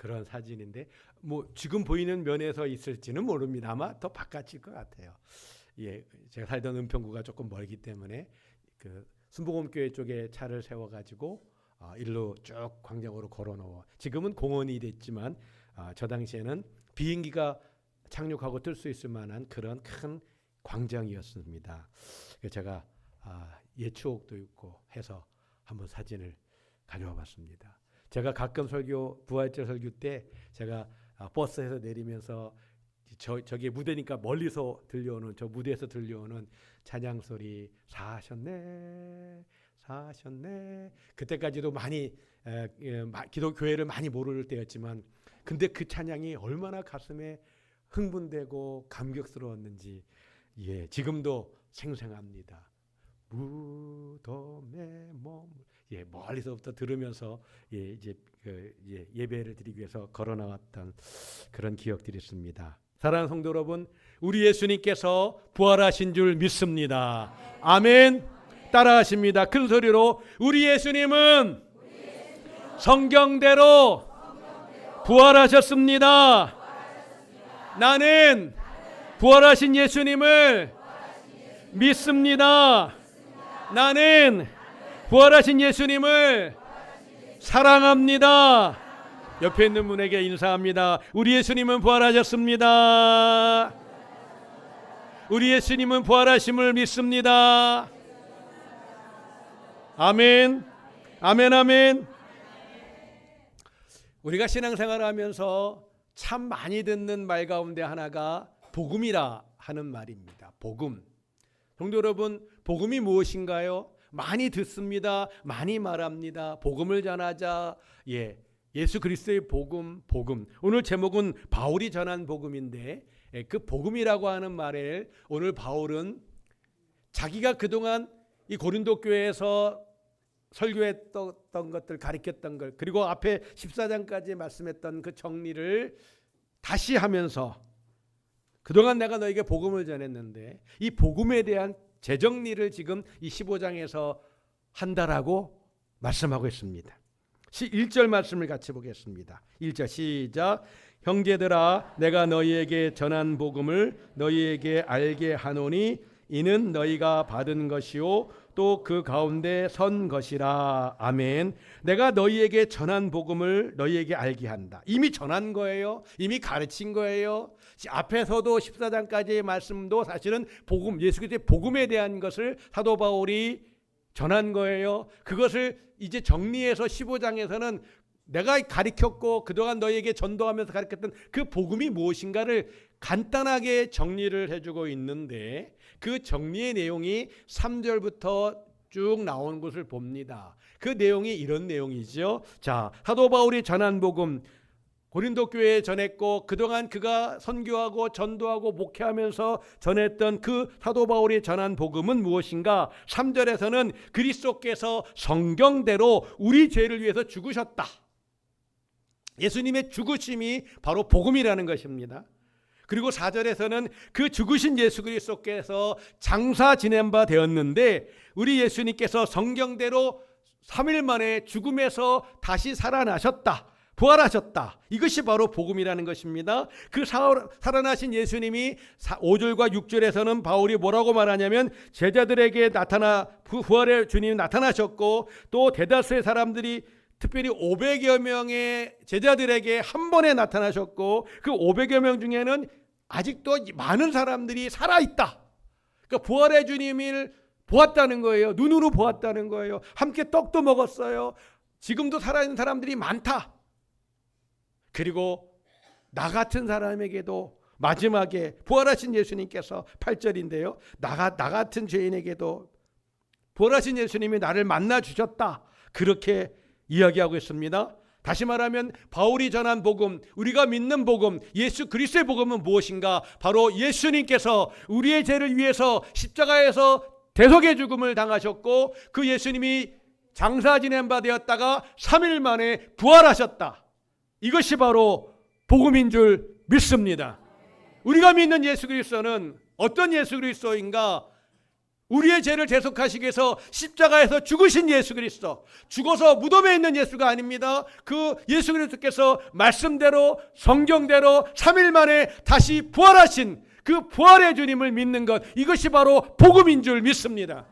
그런 사진인데 지금 보이는 면에서 있을지는 모릅니다. 아마 더 바깥일 것 같아요. 예, 제가 살던 은평구가 조금 멀기 때문에 그 순복음교회 쪽에 차를 세워가지고 일로 쭉 광장으로 걸어놓아. 지금은 공원이 됐지만 저 당시에는 비행기가 착륙하고 뜰 수 있을 만한 그런 큰 광장이었습니다. 제가 옛 추억도 있고 해서 한번 사진을 가져와 봤습니다. 제가 가끔 부활절 설교 때 제가 버스에서 내리면서 저기 무대니까 멀리서 들려오는 저 무대에서 들려오는 찬양 소리 사셨네 사셨네. 그때까지도 많이 기독교회를 많이 모를 때였지만 근데 그 찬양이 얼마나 가슴에 흥분되고 감격스러웠는지 지금도 생생합니다. 무덤에 멀리서부터 들으면서 이제 예배를 드리기 위해서 걸어 나왔던 그런 기억들이 있습니다. 사랑하는 성도 여러분, 우리 예수님께서 부활하신 줄 믿습니다. 아멘. 따라하십니다. 큰 소리로 우리 예수님은 성경대로 부활하셨습니다. 나는 부활하신 예수님을 믿습니다. 나는 부활하신 예수님을 사랑합니다. 옆에 있는 분에게 인사합니다. 우리 예수님은 부활하셨습니다. 우리 예수님은 부활하심을 믿습니다. 아멘. 아멘. 아멘. 우리가 신앙생활을 하면서 참 많이 듣는 말 가운데 하나가 복음이라 하는 말입니다. 복음. 성도 여러분, 복음이 무엇인가요? 많이 듣습니다. 많이 말합니다. 복음을 전하자. 예수 그리스도의 복음. 오늘 제목은 바울이 전한 복음인데 그 복음이라고 하는 말을 오늘 바울은 자기가 그동안 이 고린도 교회에서 설교했던 것들, 가르쳤던 것, 그리고 앞에 14장까지 말씀했던 그 정리를 다시 하면서 그동안 내가 너에게 복음을 전했는데 이 복음에 대한 재정리를 지금 이 15장에서 한다라고 말씀하고 있습니다. 1절 말씀을 같이 보겠습니다. 1절 시작. 형제들아, 내가 너희에게 전한 복음을 너희에게 알게 하노니 이는 너희가 받은 것이요 또 그 가운데 선 것이라. 아멘. 내가 너희에게 전한 복음을 너희에게 알게 한다. 이미 전한 거예요. 이미 가르친 거예요. 앞에서도 14장까지의 말씀도 사실은 복음, 예수 그리스도의 복음에 대한 것을 사도 바울이 전한 거예요. 그것을 이제 정리해서 15장에서는 내가 가르쳤고 그동안 너희에게 전도하면서 가르쳤던 그 복음이 무엇인가를 간단하게 정리를 해주고 있는데 그 정리의 내용이 3절부터 쭉 나온 것을 봅니다. 그 내용이 이런 내용이죠. 자, 사도 바울이 전한 복음, 고린도 교회에 전했고 그동안 그가 선교하고 전도하고 목회하면서 전했던 그 사도 바울이 전한 복음은 무엇인가? 3절에서는 그리스도께서 성경대로 우리 죄를 위해서 죽으셨다. 예수님의 죽으심이 바로 복음이라는 것입니다. 그리고 4절에서는 그 죽으신 예수 그리스도께서 장사 지낸 바 되었는데 우리 예수님께서 성경대로 3일 만에 죽음에서 다시 살아나셨다. 부활하셨다. 이것이 바로 복음이라는 것입니다. 그 살아나신 예수님이 5절과 6절에서는 바울이 뭐라고 말하냐면 제자들에게 부활의 주님이 나타나셨고 또 대다수의 사람들이 특별히 500여 명의 제자들에게 한 번에 나타나셨고 그 500여 명 중에는 아직도 많은 사람들이 살아있다. 그러니까 부활의 주님을 보았다는 거예요. 눈으로 보았다는 거예요. 함께 떡도 먹었어요. 지금도 살아있는 사람들이 많다. 그리고 나 같은 사람에게도 마지막에 부활하신 예수님께서 8절인데요. 나 같은 죄인에게도 부활하신 예수님이 나를 만나 주셨다. 그렇게 이야기하고 있습니다. 다시 말하면 바울이 전한 복음, 우리가 믿는 복음, 예수 그리스도의 복음은 무엇인가? 바로 예수님께서 우리의 죄를 위해서 십자가에서 대속의 죽음을 당하셨고 그 예수님이 장사 지낸 바 되었다가 3일 만에 부활하셨다. 이것이 바로 복음인 줄 믿습니다. 우리가 믿는 예수 그리스도는 어떤 예수 그리스도인가? 우리의 죄를 대속하시기 위해서 십자가에서 죽으신 예수 그리스도, 죽어서 무덤에 있는 예수가 아닙니다. 그 예수 그리스도께서 말씀대로 성경대로 3일 만에 다시 부활하신 그 부활의 주님을 믿는 것, 이것이 바로 복음인 줄 믿습니다.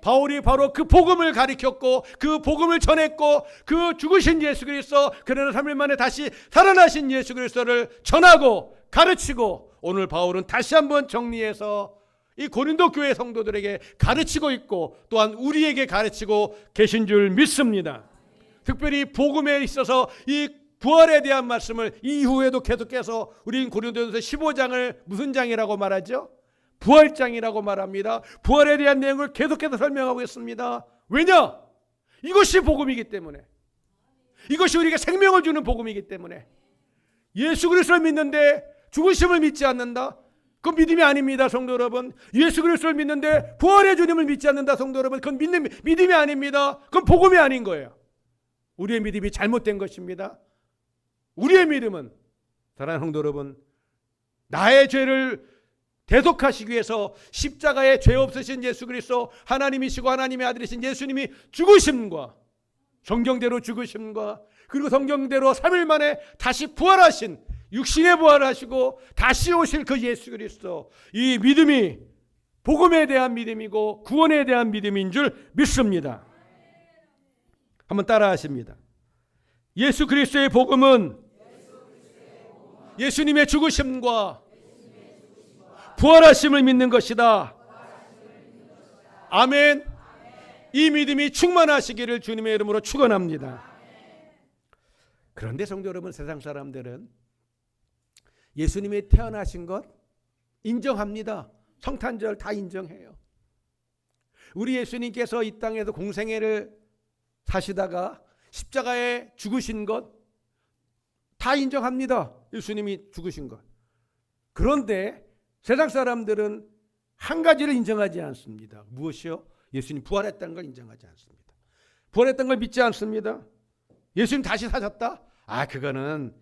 바울이 바로 그 복음을 가리켰고 그 복음을 전했고 그 죽으신 예수 그리스도, 그러나 3일 만에 다시 살아나신 예수 그리스도를 전하고 가르치고, 오늘 바울은 다시 한번 정리해서 이 고린도 교회 성도들에게 가르치고 있고 또한 우리에게 가르치고 계신 줄 믿습니다. 특별히 복음에 있어서 이 부활에 대한 말씀을 이후에도 계속해서 우리는 고린도전서 15장을 무슨 장이라고 말하죠? 부활장이라고 말합니다. 부활에 대한 내용을 계속해서 설명하고 있습니다. 왜냐? 이것이 복음이기 때문에, 이것이 우리에게 생명을 주는 복음이기 때문에. 예수 그리스도를 믿는데 죽으심을 믿지 않는다? 그건 믿음이 아닙니다, 성도 여러분. 예수 그리스도를 믿는데 부활의 주님을 믿지 않는다, 성도 여러분. 그건 믿음이 아닙니다. 그건 복음이 아닌 거예요. 우리의 믿음이 잘못된 것입니다. 우리의 믿음은, 사랑하는 성도 여러분, 나의 죄를 대속하시기 위해서 십자가에 죄 없으신 예수 그리스도, 하나님이시고 하나님의 아들이신 예수님이 죽으심과 성경대로 죽으심과 그리고 성경대로 3일 만에 다시 부활하신, 육신에 부활하시고 다시 오실 그 예수 그리스도, 이 믿음이 복음에 대한 믿음이고 구원에 대한 믿음인 줄 믿습니다. 한번 따라 하십니다. 예수 그리스도의 복음은 예수님의 죽으심과 부활하심을 믿는 것이다. 아멘. 이 믿음이 충만하시기를 주님의 이름으로 축원합니다. 그런데 성도 여러분, 세상 사람들은 예수님이 태어나신 것 인정합니다. 성탄절 다 인정해요. 우리 예수님께서 이 땅에서 공생애를 사시다가 십자가에 죽으신 것 다 인정합니다. 예수님이 죽으신 것. 그런데 세상 사람들은 한 가지를 인정하지 않습니다. 무엇이요? 예수님 부활했다는 걸 인정하지 않습니다. 부활했다는 걸 믿지 않습니다. 예수님 다시 사셨다? 그거는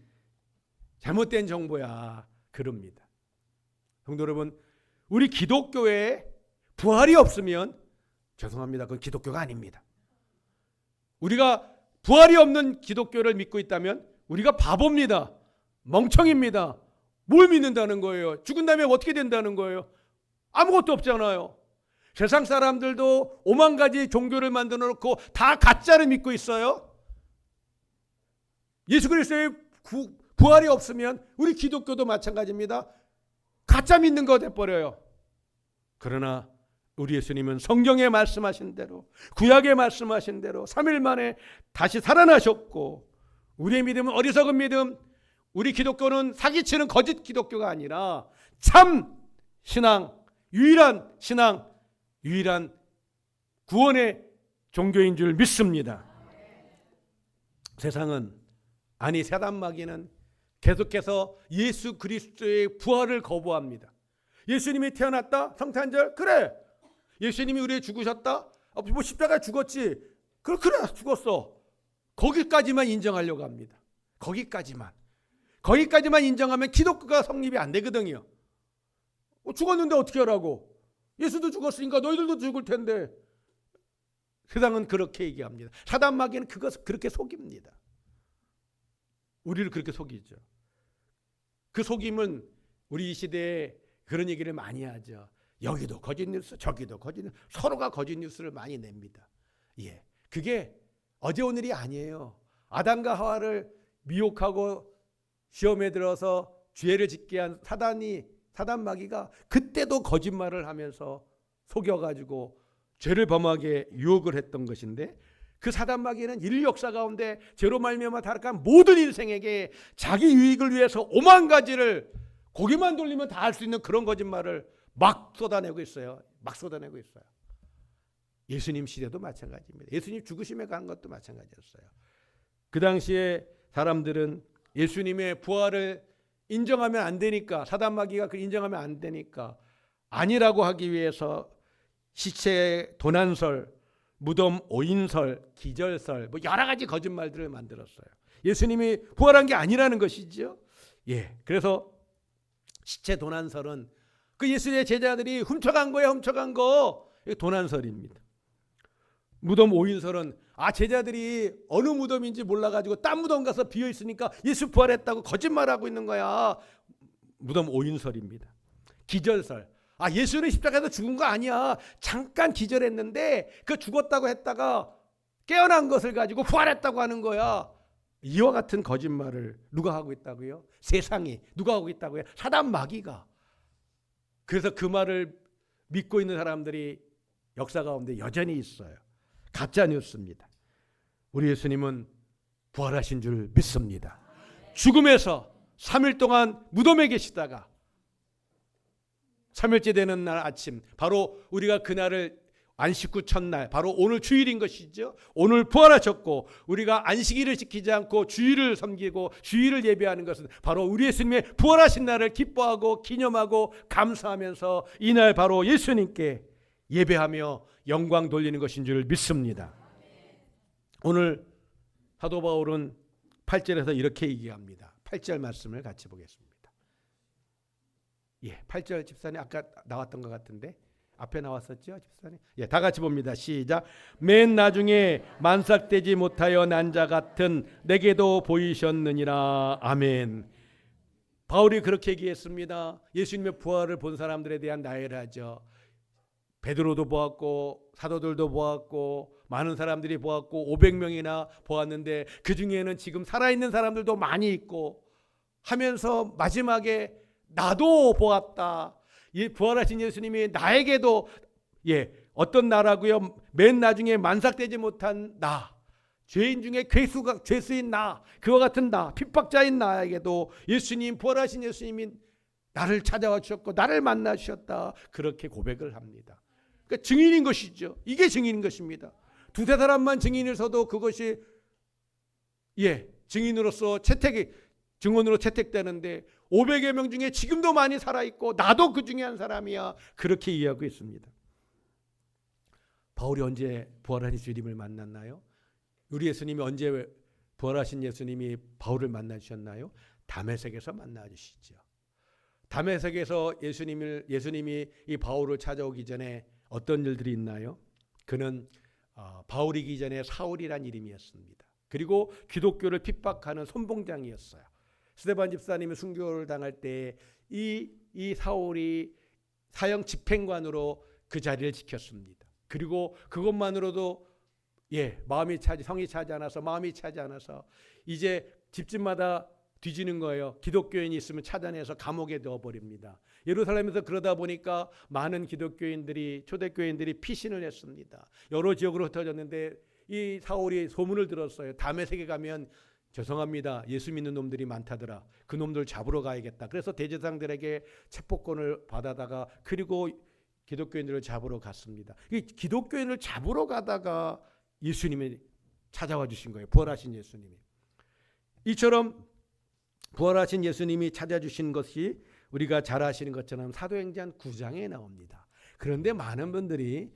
잘못된 정보야. 그럽니다. 성도 여러분, 우리 기독교에 부활이 없으면 죄송합니다. 그건 기독교가 아닙니다. 우리가 부활이 없는 기독교를 믿고 있다면 우리가 바보입니다. 멍청입니다. 뭘 믿는다는 거예요? 죽은 다음에 어떻게 된다는 거예요? 아무것도 없잖아요. 세상 사람들도 5만 가지 종교를 만들어 놓고 다 가짜를 믿고 있어요. 예수 그리스도의 부활이 없으면 우리 기독교도 마찬가지입니다. 가짜 믿는 거 돼버려요. 그러나 우리 예수님은 성경에 말씀하신 대로, 구약에 말씀하신 대로 3일 만에 다시 살아나셨고, 우리의 믿음은 어리석은 믿음, 우리 기독교는 사기치는 거짓 기독교가 아니라 참 신앙, 유일한 신앙, 유일한 구원의 종교인 줄 믿습니다. 세상은, 아니 사단마귀는 계속해서 예수 그리스도의 부활을 거부합니다. 예수님이 태어났다? 성탄절? 그래. 예수님이 우리에 죽으셨다? 뭐 십자가에 죽었지? 그래 죽었어. 거기까지만 인정하려고 합니다. 거기까지만 인정하면 기독교가 성립이 안 되거든요. 죽었는데 어떻게 하라고? 예수도 죽었으니까 너희들도 죽을 텐데. 세상은 그렇게 얘기합니다. 사단마귀는 그것을 그렇게 속입니다. 우리를 그렇게 속이죠. 그 속임은 우리 이 시대에 그런 얘기를 많이 하죠. 여기도 거짓 뉴스, 저기도 거짓 뉴스, 서로가 거짓 뉴스를 많이 냅니다. 예, 그게 어제 오늘이 아니에요. 아담과 하와를 미혹하고 시험에 들어서 죄를 짓게 한 사단마귀가 그때도 거짓말을 하면서 속여가지고 죄를 범하게 유혹을 했던 것인데, 그 사단마귀는 인류 역사 가운데 죄로 말미암아 타락한 모든 인생에게 자기 유익을 위해서 5만 가지를 고개만 돌리면 다 할 수 있는 그런 거짓말을 막 쏟아내고 있어요. 예수님 시대도 마찬가지입니다. 예수님 죽으심에 간 것도 마찬가지였어요. 그 당시에 사람들은 예수님의 부활을 인정하면 안 되니까, 사단마귀가 그 인정하면 안 되니까 아니라고 하기 위해서 시체 도난설, 무덤 오인설, 기절설, 뭐 여러 가지 거짓말들을 만들었어요. 예수님이 부활한 게 아니라는 것이죠. 예, 그래서 시체 도난설은 그 예수의 제자들이 훔쳐간 거. 도난설입니다. 무덤 오인설은 제자들이 어느 무덤인지 몰라가지고 딴 무덤 가서 비어있으니까 예수 부활했다고 거짓말하고 있는 거야. 무덤 오인설입니다. 기절설. 예수는 십자가에서 죽은 거 아니야. 잠깐 기절했는데 그 죽었다고 했다가 깨어난 것을 가지고 부활했다고 하는 거야. 이와 같은 거짓말을 누가 하고 있다고요? 세상이 누가 하고 있다고요? 사단 마귀가. 그래서 그 말을 믿고 있는 사람들이 역사 가운데 여전히 있어요. 가짜 뉴스입니다. 우리 예수님은 부활하신 줄 믿습니다. 죽음에서 3일 동안 무덤에 계시다가 3일째 되는 날 아침, 바로 우리가 그날을 안식구 첫날, 바로 오늘 주일인 것이죠. 오늘 부활하셨고 우리가 안식일을 지키지 않고 주일을 섬기고 주일을 예배하는 것은 바로 우리 예수님의 부활하신 날을 기뻐하고 기념하고 감사하면서 이날 바로 예수님께 예배하며 영광 돌리는 것인 줄 믿습니다. 오늘 사도 바울은 8절에서 이렇게 얘기합니다. 8절 말씀을 같이 보겠습니다. 8절 집사님 아까 나왔던 것 같은데 앞에 나왔었죠, 집사님? 다 같이 봅니다. 시작. 맨 나중에 만삭되지 못하여 난 자 같은 내게도 보이셨느니라. 아멘. 바울이 그렇게 얘기했습니다. 예수님의 부활을 본 사람들에 대한 나열하죠. 베드로도 보았고 사도들도 보았고 많은 사람들이 보았고 500명이나 보았는데 그 중에는 지금 살아있는 사람들도 많이 있고 하면서 마지막에 나도 보았다. 부활하신 예수님이 나에게도 어떤 나라고요? 맨 나중에 만삭되지 못한 나, 죄인 중에 죄수인 나, 그와 같은 나, 핍박자인 나에게도 예수님, 부활하신 예수님이 나를 찾아와 주셨고 나를 만나 주셨다. 그렇게 고백을 합니다. 그러니까 증인인 것이죠. 이게 증인인 것입니다. 두세 사람만 증인을 서도 그것이 증인으로서 증언으로 채택되는데 500여 명 중에 지금도 많이 살아있고 나도 그 중에 한 사람이야. 그렇게 이해하고 있습니다. 바울이 언제 부활하신 주님을 만났나요? 우리 예수님이 언제 부활하신 예수님이 바울을 만나주셨나요? 다메섹에서 만나주시죠. 다메섹에서 예수님이 이 바울을 찾아오기 전에 어떤 일들이 있나요? 그는 바울이기 전에 사울이란 이름이었습니다. 그리고 기독교를 핍박하는 선봉장이었어요. 스데반 집사님이 순교를 당할 때 이 사울이 사형 집행관으로 그 자리를 지켰습니다. 그리고 그것만으로도 성이 차지 않아서 마음이 차지 않아서 이제 집집마다 뒤지는 거예요. 기독교인이 있으면 찾아내서 감옥에 넣어버립니다. 예루살렘에서 그러다 보니까 많은 기독교인들이 초대교인들이 피신을 했습니다. 여러 지역으로 흩어졌는데 이 사울이 소문을 들었어요. 다메섹에 가면 죄송합니다. 예수 믿는 놈들이 많다더라. 그 놈들 잡으러 가야겠다. 그래서 대제사장들에게 체포권을 받아다가 그리고 기독교인들을 잡으러 갔습니다. 이 기독교인을 잡으러 가다가 예수님이 찾아와 주신 거예요. 부활하신 예수님이. 이처럼 부활하신 예수님이 찾아주신 것이 우리가 잘 아시는 것처럼 사도행전 9장에 나옵니다. 그런데 많은 분들이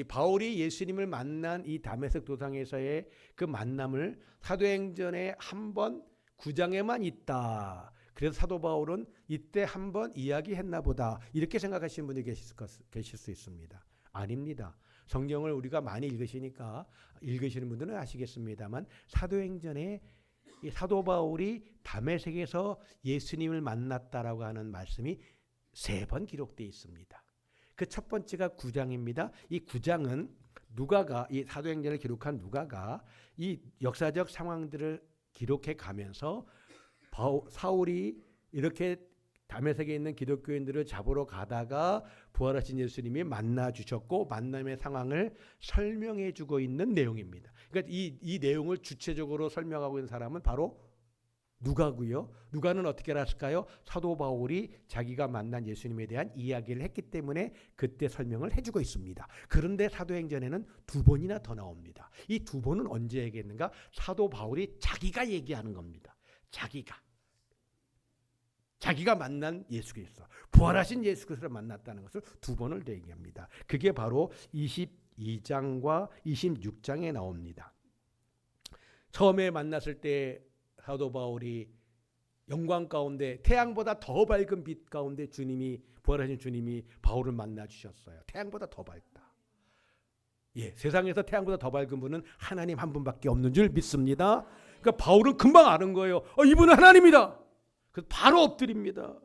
바울이 예수님을 만난 이 다메섹 도상에서의 그 만남을 사도행전에 한 번 9장에만 있다. 그래서 사도 바울은 이때 한 번 이야기했나 보다. 이렇게 생각하시는 분이 계실 수 있습니다. 아닙니다. 성경을 우리가 많이 읽으시니까 읽으시는 분들은 아시겠습니다만 사도행전에 이 사도 바울이 다메섹에서 예수님을 만났다라고 하는 말씀이 3번 기록되어 있습니다. 그 첫 번째가 9장입니다. 이 9장은 누가가 이 사도행전을 기록한 누가가 이 역사적 상황들을 기록해 가면서 사울이 이렇게 다메섹에 있는 기독교인들을 잡으러 가다가 부활하신 예수님이 만나 주셨고 만남의 상황을 설명해 주고 있는 내용입니다. 그러니까 이 내용을 주체적으로 설명하고 있는 사람은 바로 누가고요. 누가는 어떻게 알았을까요? 사도 바울이 자기가 만난 예수님에 대한 이야기를 했기 때문에 그때 설명을 해주고 있습니다. 그런데 사도행전에는 2번이나 더 나옵니다. 이 2번은 언제 얘기했는가? 사도 바울이 자기가 얘기하는 겁니다. 자기가 만난 예수 그리스도, 부활하신 예수 그리스도를 만났다는 것을 2번을 얘기합니다. 그게 바로 22장과 26장에 나옵니다. 처음에 만났을 때 사도 바울이 영광 가운데 태양보다 더 밝은 빛 가운데 주님이 부활하신 주님이 바울을 만나 주셨어요. 태양보다 더 밝다. 예, 세상에서 태양보다 더 밝은 분은 하나님 한 분밖에 없는 줄 믿습니다. 그러니까 바울은 금방 아는 거예요. 이분은 하나님이다. 그래서 바로 엎드립니다.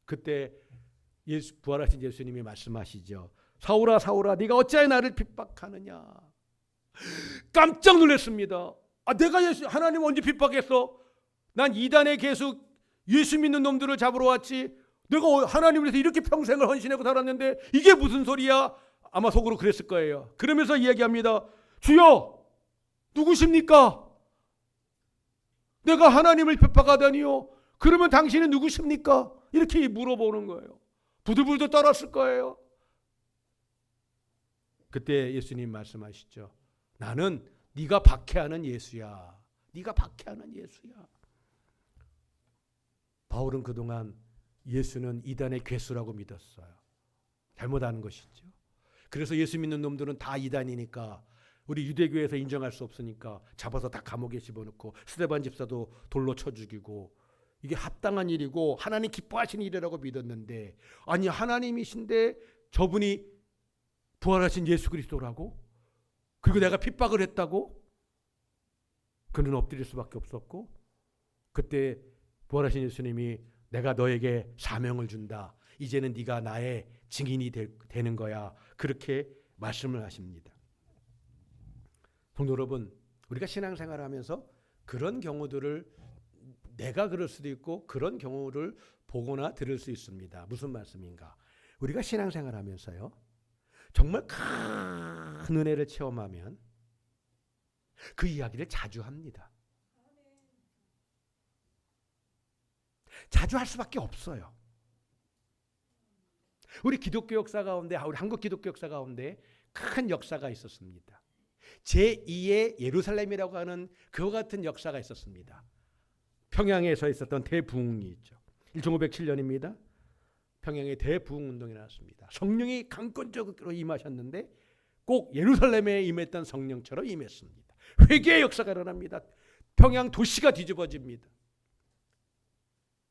그때 부활하신 예수님이 말씀하시죠. 사울아 사울아 네가 어찌하여 나를 핍박하느냐. 깜짝 놀랐습니다. 내가 하나님 언제 핍박했어? 난 이단에 계속 예수 믿는 놈들을 잡으러 왔지. 내가 하나님을 위해서 이렇게 평생을 헌신하고 살았는데 이게 무슨 소리야? 아마 속으로 그랬을 거예요. 그러면서 이야기합니다. 주여 누구십니까? 내가 하나님을 핍박하다니요. 그러면 당신은 누구십니까? 이렇게 물어보는 거예요. 부들부들 떨었을 거예요. 그때 예수님 말씀하시죠. 나는 네가 박해하는 예수야. 네가 박해하는 예수야. 바울은 그동안 예수는 이단의 괴수라고 믿었어요. 잘못하는 것이죠. 그래서 예수 믿는 놈들은 다 이단이니까 우리 유대교에서 인정할 수 없으니까 잡아서 다 감옥에 집어넣고 스데반 집사도 돌로 쳐 죽이고 이게 합당한 일이고 하나님 기뻐하시는 일이라고 믿었는데 아니 하나님이신데 저분이 부활하신 예수 그리스도라고? 그리고 내가 핍박을 했다고? 그는 엎드릴 수밖에 없었고 그때 부활하신 예수님이 내가 너에게 사명을 준다. 이제는 네가 나의 증인이 되는 거야. 그렇게 말씀을 하십니다. 성도 여러분, 우리가 신앙생활하면서 그런 경우들을 내가 그럴 수도 있고 그런 경우를 보거나 들을 수 있습니다. 무슨 말씀인가? 우리가 신앙생활하면서요. 정말 큰 은혜를 체험하면 그 이야기를 자주 합니다. 자주 할 수밖에 없어요. 우리 기독교 역사 가운데, 우리 한국 기독교 역사 가운데 큰 역사가 있었습니다. 제2의 예루살렘이라고 하는 그와 같은 역사가 있었습니다. 평양에서 있었던 대부흥이 있죠. 1507년입니다. 평양에 대부흥운동이 나왔습니다. 성령이 강권적으로 임하셨는데 꼭 예루살렘에 임했던 성령처럼 임했습니다. 회개의 역사가 일어납니다. 평양 도시가 뒤집어집니다.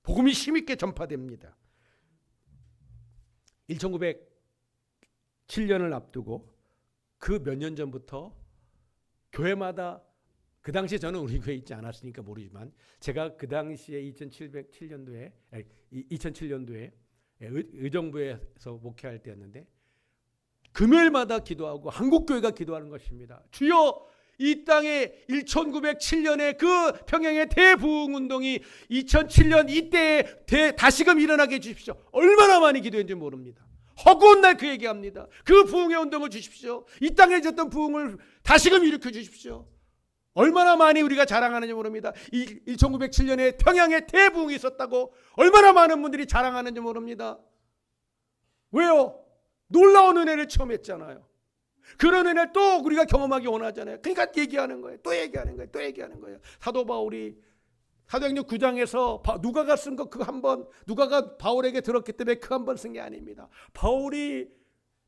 복음이 힘있게 전파됩니다. 1907년을 앞두고 그 몇 년 전부터 교회마다 그 당시에 저는 우리 교회에 있지 않았으니까 모르지만 제가 그 당시에 2007년도에 의정부에서 목회할 때였는데 금요일마다 기도하고 한국교회가 기도하는 것입니다. 주여 이 땅에 1907년에 그 평양의 대부흥운동이 2007년 이때에 다시금 일어나게 해주십시오. 얼마나 많이 기도했는지 모릅니다. 허구한 날 그 얘기합니다. 그 부흥의 운동을 주십시오. 이 땅에 있었던 부흥을 다시금 일으켜 주십시오. 얼마나 많이 우리가 자랑하는지 모릅니다. 1907년에 평양에 대부흥이 있었다고 얼마나 많은 분들이 자랑하는지 모릅니다. 왜요? 놀라운 은혜를 체험했잖아요. 그런 은혜를 또 우리가 경험하기 원하잖아요. 그러니까 얘기하는 거예요. 또 얘기하는 거예요. 또 얘기하는 거예요. 사도 바울이 사도행전 9장에서 누가가 쓴 거 그 한 번, 누가가 바울에게 들었기 때문에 그 한 번 쓴 게 아닙니다. 바울이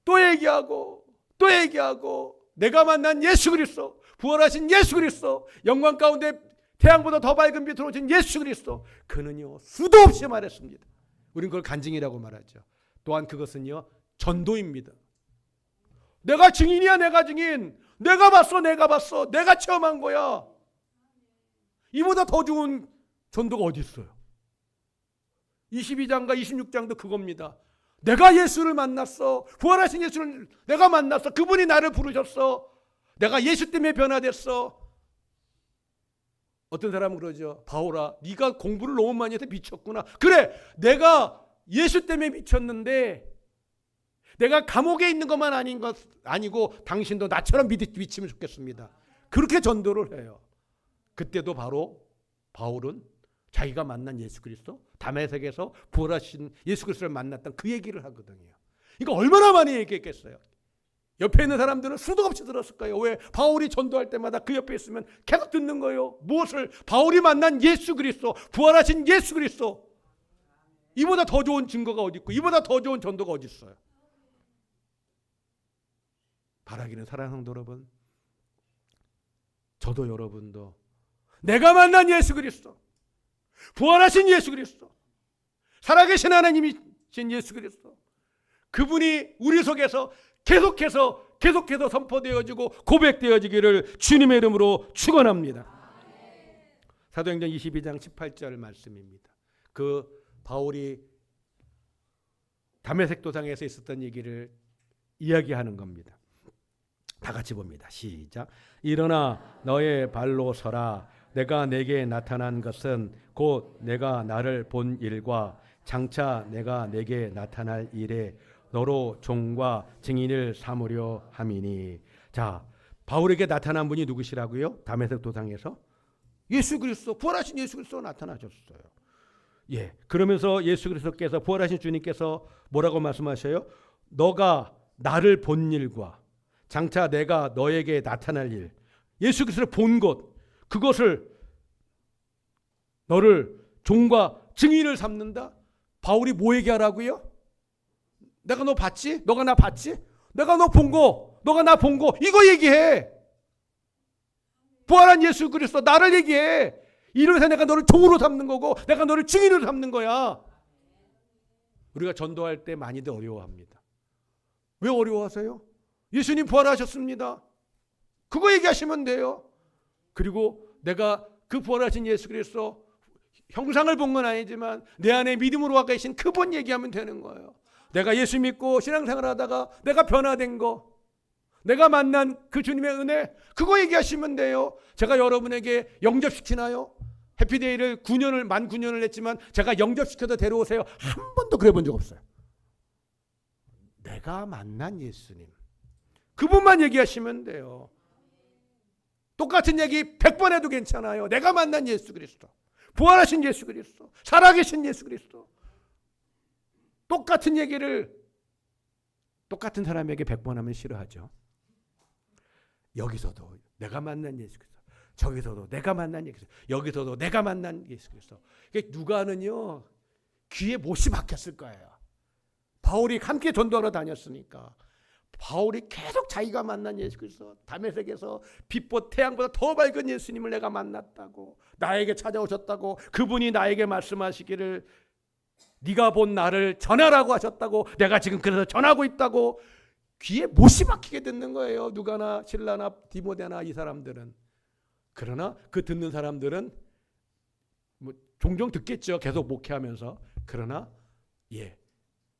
또 얘기하고 또 얘기하고 내가 만난 예수 그리스도, 부활하신 예수 그리스도, 영광 가운데 태양보다 더 밝은 빛으로 오신 예수 그리스도, 그는요 수도 없이 말했습니다. 우린 그걸 간증이라고 말하죠. 또한 그것은요 전도입니다. 내가 증인이야. 내가 증인. 내가 봤어. 내가 체험한 거야. 이보다 더 좋은 전도가 어디 있어요? 22장과 26장도 그겁니다. 내가 예수를 만났어. 부활하신 예수를 내가 만났어. 그분이 나를 부르셨어. 내가 예수 때문에 변화됐어. 어떤 사람은 그러죠. 바울아, 네가 공부를 너무 많이 해서 미쳤구나. 그래, 내가 예수 때문에 미쳤는데 내가 감옥에 있는 것만 아니고 당신도 나처럼 미치면 좋겠습니다. 그렇게 전도를 해요. 그때도 바로 바울은 자기가 만난 예수 그리스도, 다메섹에서 부활하신 예수 그리스도를 만났던 그 얘기를 하거든요. 이거 얼마나 많이 얘기했겠어요. 옆에 있는 사람들은 수도 없이 들었을 거예요. 왜? 바울이 전도할 때마다 그 옆에 있으면 계속 듣는 거예요. 무엇을? 바울이 만난 예수 그리스도, 부활하신 예수 그리스도. 이보다 더 좋은 증거가 어디 있고 이보다 더 좋은 전도가 어디 있어요? 바라기는 사랑하는 성도 여러분, 저도 여러분도 내가 만난 예수 그리스도, 부활하신 예수 그리스도, 살아계신 하나님이신 예수 그리스도, 그분이 우리 속에서 계속해서 선포되어지고 고백되어지기를 주님의 이름으로 축원합니다. 사도행전 22장 18절 말씀입니다. 그 바울이 다메섹 도상에서 있었던 얘기를 이야기하는 겁니다. 다 같이 봅니다. 시작. 일어나 너의 발로 서라. 내가 내게 나타난 것은 곧 내가 나를 본 일과 장차 내가 내게 나타날 일에 너로 종과 증인을 삼으려 함이니. 자, 바울에게 나타난 분이 누구시라고요? 다메섹 도상에서 예수 그리스도, 부활하신 예수 그리스도 나타나셨어요. 예, 그러면서 예수 그리스도께서, 부활하신 주님께서 뭐라고 말씀하셔요? 너가 나를 본 일과 장차 내가 너에게 나타날 일, 예수 그리스도를 본 것, 그것을 너를 종과 증인을 삼는다. 바울이 뭐 얘기하라고요? 내가 너 봤지? 너가 나 봤지? 내가 너 본 거, 너가 나 본 거, 이거 얘기해. 부활한 예수 그리스도 나를 얘기해. 이래서 내가 너를 종으로 삼는 거고 내가 너를 증인으로 삼는 거야. 우리가 전도할 때 많이들 어려워합니다. 왜 어려워하세요? 예수님 부활하셨습니다. 그거 얘기하시면 돼요. 그리고 내가 그 부활하신 예수 그리스도 형상을 본 건 아니지만 내 안에 믿음으로 와 계신 그분 얘기하면 되는 거예요. 내가 예수 믿고 신앙생활 하다가 내가 변화된 거, 내가 만난 그 주님의 은혜, 그거 얘기하시면 돼요. 제가 여러분에게 영접시키나요? 해피데이를 만 9년을 했지만 제가 영접시켜서 데려오세요. 한 번도 그래 본 적 없어요. 내가 만난 예수님, 그분만 얘기하시면 돼요. 똑같은 얘기 100번 해도 괜찮아요. 내가 만난 예수 그리스도, 부활하신 예수 그리스도, 살아계신 예수 그리스도. 똑같은 얘기를 똑같은 사람에게 100번 하면 싫어하죠. 여기서도 내가 만난 예수 그리스도, 저기서도 내가 만난 예수 그리스도, 여기서도 내가 만난 예수 그리스도. 누가는요 귀에 못이 박혔을 거예요. 바울이 함께 전도하러 다녔으니까 바울이 계속 자기가 만난 예수 그리스도, 다메섹에서 빛보다 태양보다 더 밝은 예수님을 내가 만났다고, 나에게 찾아오셨다고, 그분이 나에게 말씀하시기를 네가 본 나를 전하라고 하셨다고, 내가 지금 그래서 전하고 있다고 귀에 못이 박히게 듣는 거예요. 누가나 실라나 디모데나 이 사람들은. 그러나 그 듣는 사람들은 뭐 종종 듣겠죠. 계속 목회하면서. 그러나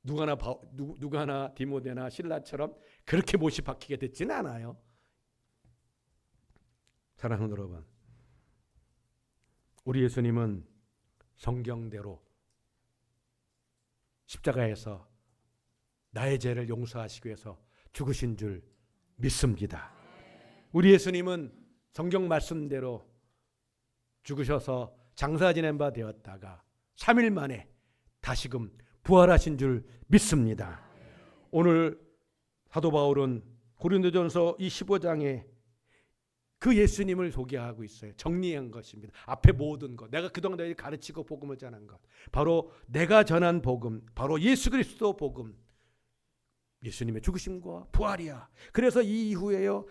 누가나 디모데나 실라처럼 그렇게 못이 박히게 듣지는 않아요. 사랑하는 여러분, 우리 예수님은 성경대로 십자가에서 나의 죄를 용서하시기 위해서 죽으신 줄 믿습니다. 우리 예수님은 성경 말씀대로 죽으셔서 장사 지낸 바 되었다가 3일 만에 다시금 부활하신 줄 믿습니다. 오늘 사도 바울은 고린도전서 이 15장에 그 예수님을 소개하고 있어요. 정리한 것입니다. 앞에 모든 것, 내가 그동안 너희를 가르치고 복음을 전한 것, 바로 내가 전한 복음, 바로 예수 그리스도 복음, 예수님의 죽으심과 부활이야. 그래서 이 이후에요,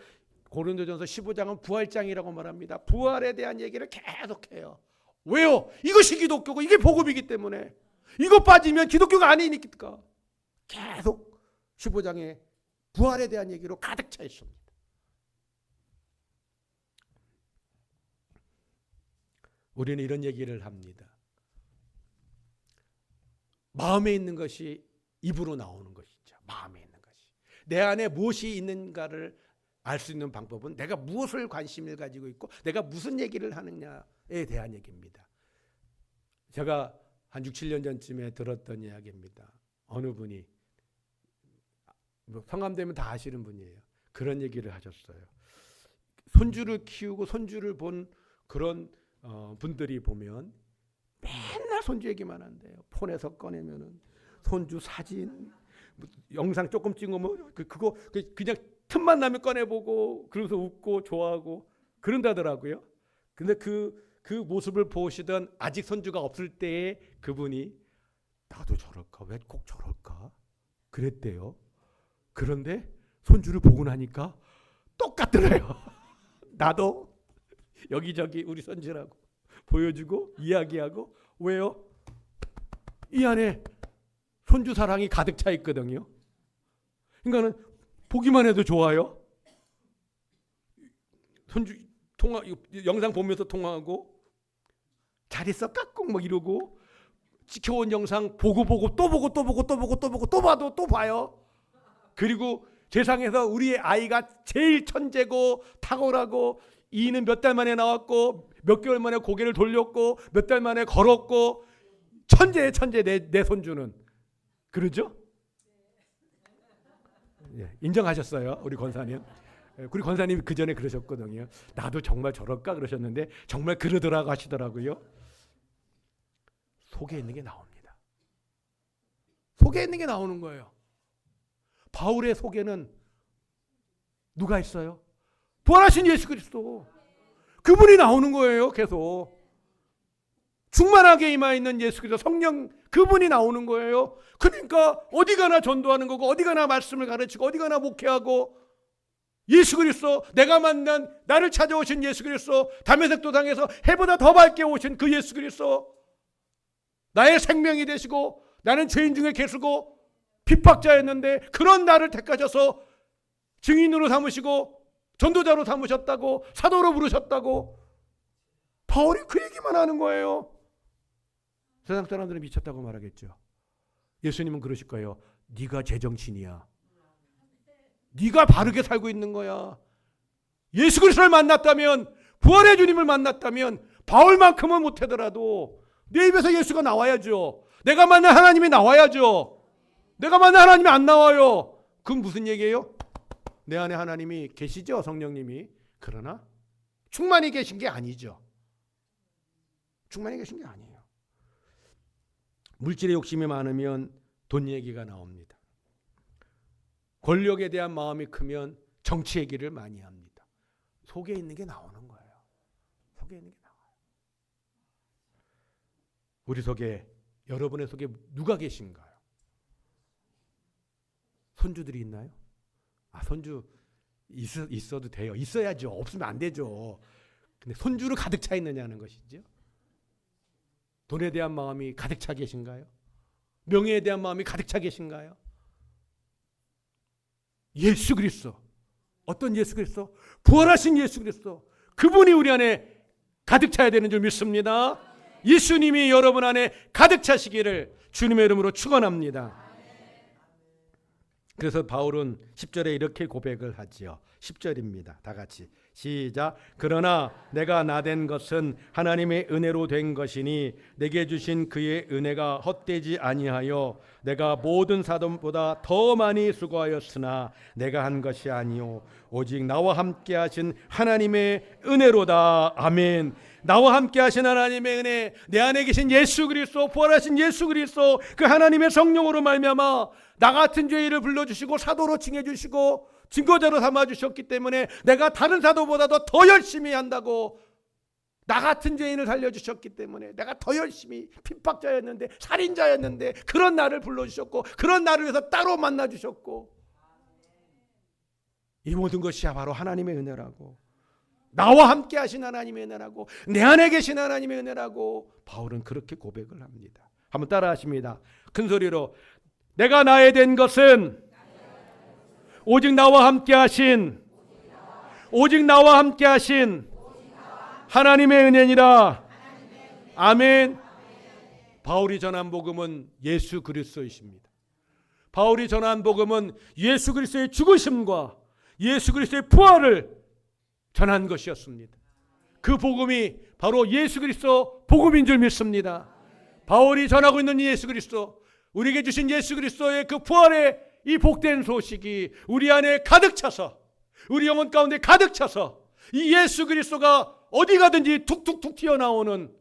고린도전서 15장은 부활장이라고 말합니다. 부활에 대한 얘기를 계속해요. 왜요? 이것이 기독교고 이게 복음이기 때문에. 이거 빠지면 기독교가 아니니까. 계속 15장에 부활에 대한 얘기로 가득 차 있습니다. 우리는 이런 얘기를 합니다. 마음에 있는 것이 입으로 나오는 것이죠. 마음에 있는 것이. 내 안에 무엇이 있는가를 알 수 있는 방법은 내가 무엇을 관심을 가지고 있고 내가 무슨 얘기를 하느냐에 대한 얘기입니다. 제가 한 6, 7년 전쯤에 들었던 이야기입니다. 어느 분이, 성함 되면 다 아시는 분이에요. 그런 얘기를 하셨어요. 손주를 키우고 손주를 본 그런 분들이 보면 맨날 손주 얘기만 한대요. 폰에서 꺼내면은 손주 사진, 영상 조금 찍으면 그거 그냥 틈만 나면 꺼내보고 그러면서 웃고 좋아하고 그런다더라고요. 근데 그 모습을 보시던 아직 손주가 없을 때에 그분이 나도 저럴까? 왜 꼭 저럴까? 그랬대요. 그런데 손주를 보고 나니까 똑같더래요. 나도 여기저기 우리 손주라고 보여주고 이야기하고. 왜요? 이 안에 손주 사랑이 가득 차 있거든요. 그러니까는 보기만 해도 좋아요. 손주 통화 영상 보면서 통화하고 잘 있어 깍꿍 막 이러고 지켜온 영상 보고 또 보고 또 봐도 또 봐요. 그리고 세상에서 우리의 아이가 제일 천재고 탁월하고 이는 몇 달 만에 나왔고 몇 개월 만에 고개를 돌렸고 몇 달 만에 걸었고 천재의 천재 내 손주는. 그러죠? 예, 인정하셨어요 우리 권사님. 우리 권사님이 그 전에 그러셨거든요. 나도 정말 저럴까 그러셨는데 정말 그러더라고 하시더라고요. 속에 있는 게 나옵니다. 속에 있는 게 나오는 거예요. 바울의 속에는 누가 있어요? 부활하신 예수 그리스도. 그분이 나오는 거예요. 계속 충만하게 임하 있는 예수 그리스도 성령 그분이 나오는 거예요. 그러니까 어디 가나 전도하는 거고 어디 가나 말씀을 가르치고 어디 가나 목회하고 예수 그리스도 내가 만난 나를 찾아오신 예수 그리스도 다메섹 도상에서 해보다 더 밝게 오신 그 예수 그리스도 나의 생명이 되시고 나는 죄인 중에 계시고 핍박자였는데 그런 나를 택하셔서 증인으로 삼으시고 전도자로 삼으셨다고 사도로 부르셨다고 바울이 그 얘기만 하는 거예요. 세상 사람들은 미쳤다고 말하겠죠. 예수님은 그러실 거예요. 네가 제정신이야. 네가 바르게 살고 있는 거야. 예수 그리스도를 만났다면 부활의 주님을 만났다면 바울만큼은 못하더라도 내 입에서 예수가 나와야죠. 내가 만난 하나님이 나와야죠. 내가 만난 하나님이 안 나와요. 그건 무슨 얘기예요? 내 안에 하나님이 계시죠. 성령님이. 그러나 충만히 계신 게 아니죠. 충만히 계신 게 아니에요. 물질의 욕심이 많으면 돈 얘기가 나옵니다. 권력에 대한 마음이 크면 정치 얘기를 많이 합니다. 속에 있는 게 나오는 거예요. 속에 있는 게 나와요. 우리 속에, 여러분의 속에 누가 계신가요? 손주들이 있나요? 손주 있어도 돼요. 있어야죠. 없으면 안 되죠. 근데 손주로 가득 차 있느냐는 것이죠. 돈에 대한 마음이 가득 차 계신가요? 명예에 대한 마음이 가득 차 계신가요? 예수 그리스도. 어떤 예수 그리스도? 부활하신 예수 그리스도. 그분이 우리 안에 가득 차야 되는 줄 믿습니다. 예수님이 여러분 안에 가득 차시기를 주님의 이름으로 축원합니다. 그래서 바울은 10절에 이렇게 고백을 하지요. 10절입니다. 다 같이 시작. 그러나 내가 나된 것은 하나님의 은혜로 된 것이니 내게 주신 그의 은혜가 헛되지 아니하여 내가 모든 사람보다 더 많이 수고하였으나 내가 한 것이 아니요 오직 나와 함께 하신 하나님의 은혜로다. 아멘. 나와 함께 하신 하나님의 은혜, 내 안에 계신 예수 그리스도, 부활하신 예수 그리스도, 그 하나님의 성령으로 말미암아 나 같은 죄인을 불러주시고 사도로 칭해주시고 증거자로 삼아주셨기 때문에 내가 다른 사도보다도 더 열심히 한다고. 나 같은 죄인을 살려주셨기 때문에 내가 더 열심히 핍박자였는데 살인자였는데 그런 나를 불러주셨고 그런 나를 위해서 따로 만나주셨고 이 모든 것이 바로 하나님의 은혜라고. 나와 함께 하신 하나님의 은혜라고. 내 안에 계신 하나님의 은혜라고 바울은 그렇게 고백을 합니다. 한번 따라 하십니다. 큰 소리로 내가 나에 된 것은 오직 나와 함께 하신 하나님의 은혜니라. 아멘. 바울이 전한 복음은 예수 그리스도이십니다. 바울이 전한 복음은 예수 그리스도의 죽으심과 예수 그리스도의 부활을 전한 것이었습니다. 그 복음이 바로 예수 그리스도 복음인 줄 믿습니다. 바울이 전하고 있는 예수 그리스도, 우리에게 주신 예수 그리스도의 그 부활의 이 복된 소식이 우리 안에 가득 차서, 우리 영혼 가운데 가득 차서 이 예수 그리스도가 어디 가든지 툭툭툭 튀어나오는,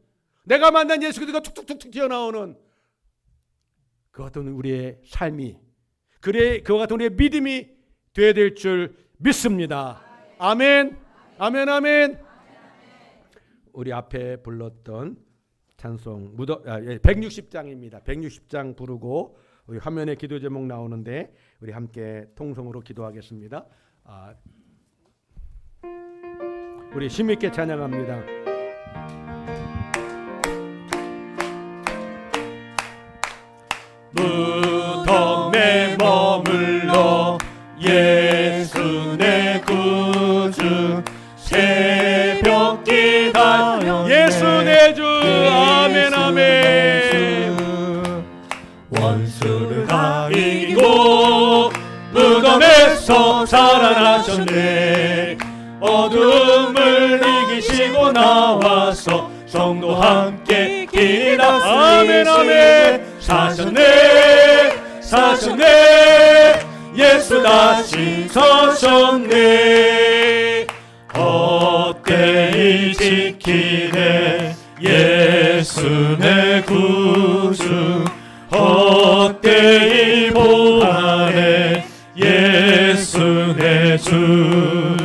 내가 만난 예수 그리스도가 툭툭툭 튀어나오는 그 같은 우리의 삶이, 그와 같은 우리의 믿음이 되어야 될 줄 믿습니다. 아멘. 아멘. 아멘. 우리 앞에 불렀던 찬송 160장입니다. 160장 부르고 우리 화면에 기도 제목 나오는데 우리 함께 통성으로 기도하겠습니다. 우리 힘있게 찬양합니다. 아침부터 내 머물러 예수 내 구주 새벽 기다려 예수 내 주 아멘 아멘 원수를 다 이기고 무덤에서 살아나셨네 어둠을 이기시고 나와서 성도 함께 기다렸으니 아멘 아멘 사셨네 사셨네 예수 다시 서셨네 헛되이 지키네 예수 내 구주 헛되이 보하네 예수 내 주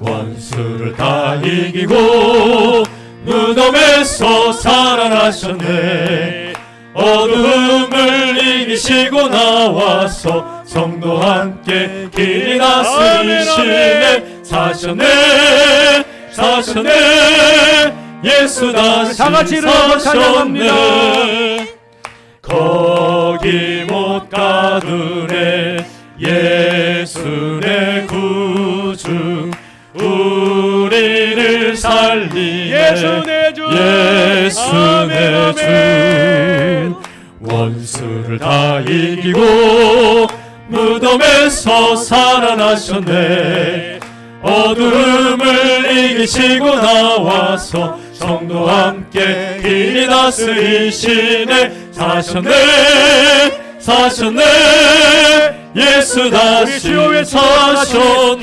원수를 다 이기고 무덤에서 살아나셨네 어둠을 이기시고 나와서 성도 함께 길이 다스리시네 사셨네 사셨네 예수 다시 사셨네 거기 못 가두네 예수 내 구주 우리를 살리네 예수 내 주 예수 내 주 원수를 다 이기고 무덤에서 살아나셨네 어둠을 이기시고 나와서 성도 함께 길이 다스리시네 사셨네 사셨네 예수 다시 사셨네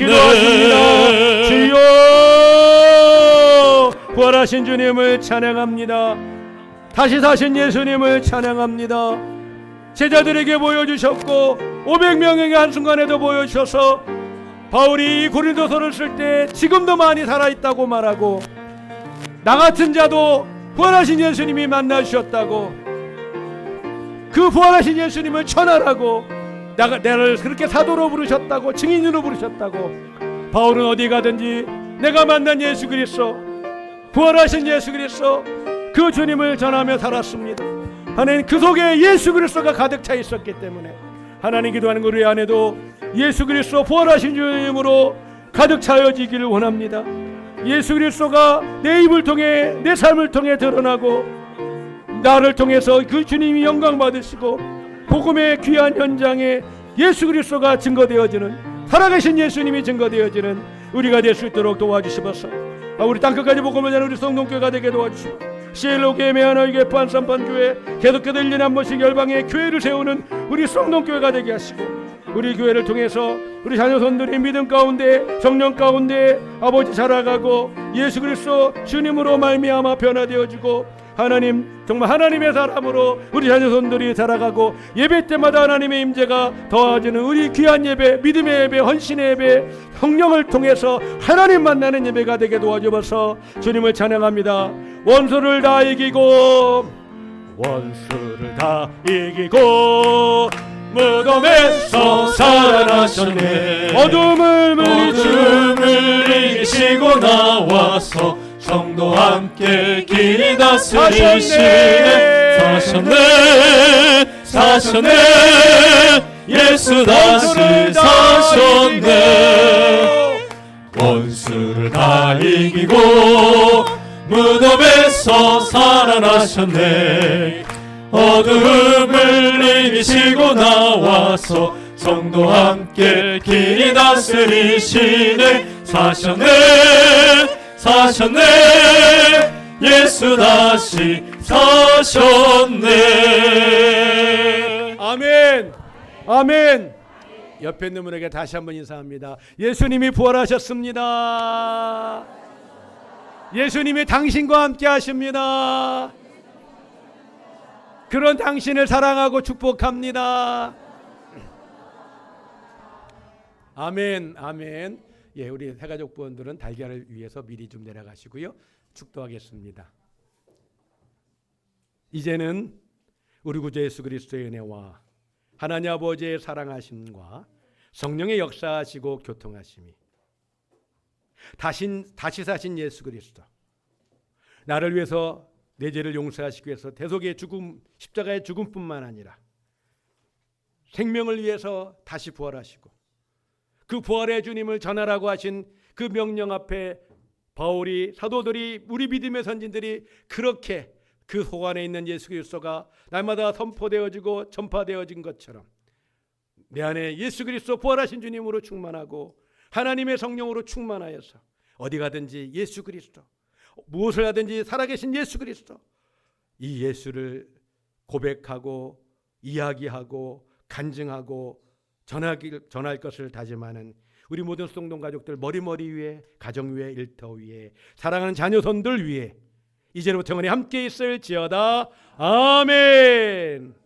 주여 부활하신 주님을 찬양합니다 다시 사신 예수님을 찬양합니다 제자들에게 보여주셨고 500명에게 한순간에도 보여주셔서 바울이 고린도서를 쓸 때 지금도 많이 살아있다고 말하고 나 같은 자도 부활하신 예수님이 만나주셨다고 그 부활하신 예수님을 전하라고 나를 그렇게 사도로 부르셨다고 증인으로 부르셨다고 바울은 어디 가든지 내가 만난 예수 그리스도 부활하신 예수 그리스도 그 주님을 전하며 살았습니다. 하나님 그 속에 예수 그리스도가 가득 차 있었기 때문에 하나님 기도하는 우리 안에도 예수 그리스도 부활하신 주님으로 가득 차여지기를 원합니다. 예수 그리스도가 내 입을 통해 내 삶을 통해 드러나고 나를 통해서 그 주님이 영광 받으시고 복음의 귀한 현장에 예수 그리스도가 증거되어지는 살아계신 예수님이 증거되어지는 우리가 될 수 있도록 도와주시옵소서. 우리 땅끝까지 복음을 전하는 우리 성동교회가 되게 도와주시고 시엘로교회 메아너교회 판산판교회 계속해서 1년에 한 번씩 열방의 교회를 세우는 우리 성동교회가 되게 하시고 우리 교회를 통해서 우리 자녀손들이 믿음 가운데 성령 가운데 아버지 자라가고 예수 그리스도 주님으로 말미암아 변화되어지고 하나님 정말 하나님의 사람으로 우리 자녀손들이 자라가고 예배 때마다 하나님의 임재가 더해지는 우리 귀한 예배 믿음의 예배 헌신의 예배 성령을 통해서 하나님 만나는 예배가 되게 도와주셔서 주님을 찬양합니다. 원수를 다 이기고 무덤에서 살아나셨네 어둠을 이기시고 나와서 성도 함께 길이 다스리시네 사셨네 예수 다시 사셨네 원수를 다 이기고 무덤에서 살아나셨네 어둠을 이기시고 나와서 성도 함께 길이 다스리시네 사셨네 예수 다시 사셨네 아멘 아멘 옆에 있는 분에게 다시 한번 인사합니다. 예수님이 부활하셨습니다. 예수님이 당신과 함께 하십니다. 그런 당신을 사랑하고 축복합니다. 아멘 아멘. 예, 우리 새가족 부원들은 달걀을 위해서 미리 좀 내려가시고요. 축도하겠습니다. 이제는 우리 구주 예수 그리스도의 은혜와 하나님 아버지의 사랑하심과 성령의 역사하시고 교통하심이 다시 사신 예수 그리스도 나를 위해서 내 죄를 용서하시기 위해서 대속의 죽음 십자가의 죽음뿐만 아니라 생명을 위해서 다시 부활하시고 그 부활의 주님을 전하라고 하신 그 명령 앞에 바울이, 사도들이, 우리 믿음의 선진들이 그렇게 그 속 안에 있는 예수 그리스도가 날마다 선포되어지고 전파되어진 것처럼 내 안에 예수 그리스도 부활하신 주님으로 충만하고 하나님의 성령으로 충만하여서 어디 가든지 예수 그리스도, 무엇을 하든지 살아계신 예수 그리스도, 이 예수를 고백하고 이야기하고 간증하고 전할 것을 다짐하는 우리 모든 수동동 가족들 머리머리 위에, 가정 위에, 일터 위에, 사랑하는 자녀손들 위에 이제부터 영원히 함께 있을지어다. 아멘.